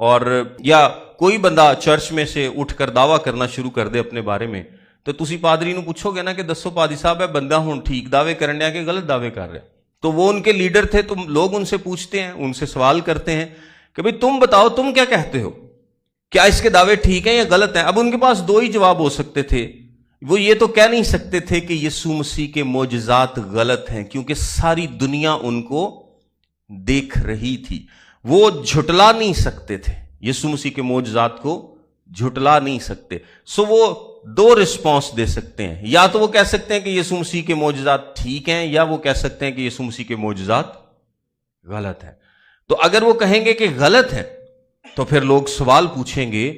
اور یا کوئی بندہ چرچ میں سے اٹھ کر دعویٰ کرنا شروع کر دے اپنے بارے میں تو تسی پادری نو پوچھو گے نا کہ دسو پادری صاحب ہے بندہ ہن ٹھیک دعوے کرنے کہ غلط دعوے کر رہے، تو وہ ان کے لیڈر تھے، تو لوگ ان سے پوچھتے ہیں، ان سے سوال کرتے ہیں کہ بھئی تم بتاؤ تم کیا کہتے ہو، کیا اس کے دعوے ٹھیک ہیں یا غلط ہیں؟ اب ان کے پاس دو ہی جواب ہو سکتے تھے، وہ یہ تو کہہ نہیں سکتے تھے کہ یسوع مسیح کے معجزات غلط ہیں کیونکہ ساری دنیا ان کو دیکھ رہی تھی، وہ جھٹلا نہیں سکتے تھے، یسوع مسیح کے معجزات کو جھٹلا نہیں سکتے۔ سو وہ دو رسپانس دے سکتے ہیں، یا تو وہ کہہ سکتے ہیں کہ یسوع مسیح کے معجزات ٹھیک ہیں، یا وہ کہہ سکتے ہیں کہ یسوع مسیح کے معجزات غلط ہیں۔ تو اگر وہ کہیں گے کہ غلط ہیں تو پھر لوگ سوال پوچھیں گے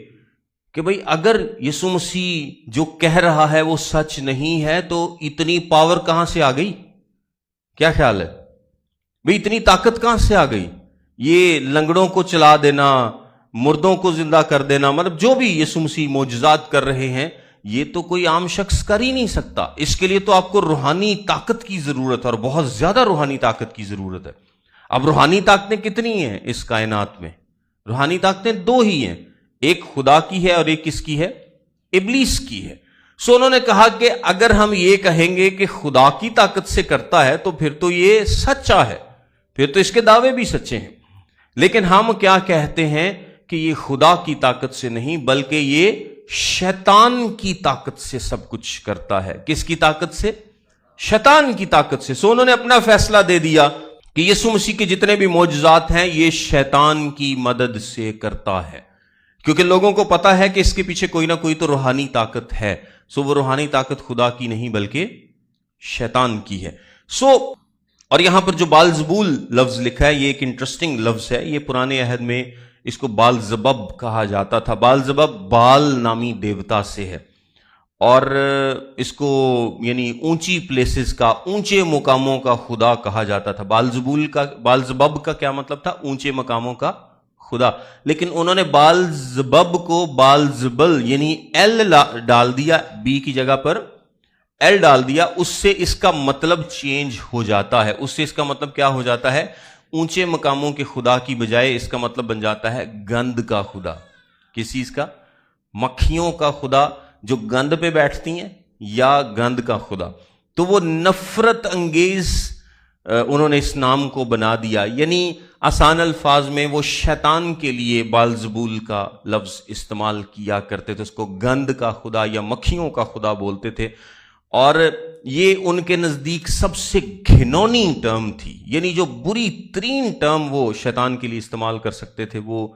کہ بھئی اگر یسوع مسیح جو کہہ رہا ہے وہ سچ نہیں ہے تو اتنی پاور کہاں سے آ گئی؟ کیا خیال ہے بھئی اتنی طاقت کہاں سے آ گئی؟ یہ لنگڑوں کو چلا دینا، مردوں کو زندہ کر دینا، مطلب جو بھی یسوع مسیح معجزات کر رہے ہیں یہ تو کوئی عام شخص کر ہی نہیں سکتا، اس کے لیے تو آپ کو روحانی طاقت کی ضرورت ہے، اور بہت زیادہ روحانی طاقت کی ضرورت ہے۔ اب روحانی طاقتیں کتنی ہیں اس کائنات میں؟ روحانی طاقتیں دو ہی ہیں، ایک خدا کی ہے اور ایک کس کی ہے؟ ابلیس کی ہے۔ سو انہوں نے کہا کہ اگر ہم یہ کہیں گے کہ خدا کی طاقت سے کرتا ہے تو پھر تو یہ سچا ہے، پھر تو اس کے دعوے بھی سچے ہیں، لیکن ہم کیا کہتے ہیں کہ یہ خدا کی طاقت سے نہیں بلکہ یہ شیطان کی طاقت سے سب کچھ کرتا ہے۔ کس کی طاقت سے؟ شیطان کی طاقت سے۔ سو انہوں نے اپنا فیصلہ دے دیا کہ یسوع مسیح کے جتنے بھی معجزات ہیں یہ شیطان کی مدد سے کرتا ہے، کیونکہ لوگوں کو پتا ہے کہ اس کے پیچھے کوئی نہ کوئی تو روحانی طاقت ہے۔ سو وہ روحانی طاقت خدا کی نہیں بلکہ شیطان کی ہے۔ سو اور یہاں پر جو بالزبول لفظ لکھا ہے یہ ایک انٹرسٹنگ لفظ ہے، یہ پرانے عہد میں اس کو بالزبب کہا جاتا تھا۔ بالزبب بال نامی دیوتا سے ہے، اور اس کو یعنی اونچی پلیسز کا، اونچے مقاموں کا خدا کہا جاتا تھا۔ بالزبب کا کیا مطلب تھا؟ اونچے مقاموں کا خدا، لیکن انہوں نے بالزبب کو بالزبل یعنی ایل ڈال دیا، بی کی جگہ پر ایل ڈال دیا، اس سے اس کا مطلب چینج ہو جاتا ہے۔ اس سے اس کا مطلب کیا ہو جاتا ہے؟ اونچے مقاموں کے خدا کی بجائے اس کا مطلب بن جاتا ہے گند کا خدا۔ کس چیز کا؟ مکھیوں کا خدا جو گند پہ بیٹھتی ہیں، یا گند کا خدا۔ تو وہ نفرت انگیز انہوں نے اس نام کو بنا دیا، یعنی آسان الفاظ میں وہ شیطان کے لیے بالزبول کا لفظ استعمال کیا کرتے تھے، اس کو گند کا خدا یا مکھیوں کا خدا بولتے تھے، اور یہ ان کے نزدیک سب سے گھنونی ٹرم تھی، یعنی جو بری ترین ٹرم وہ شیطان کے لیے استعمال کر سکتے تھے وہ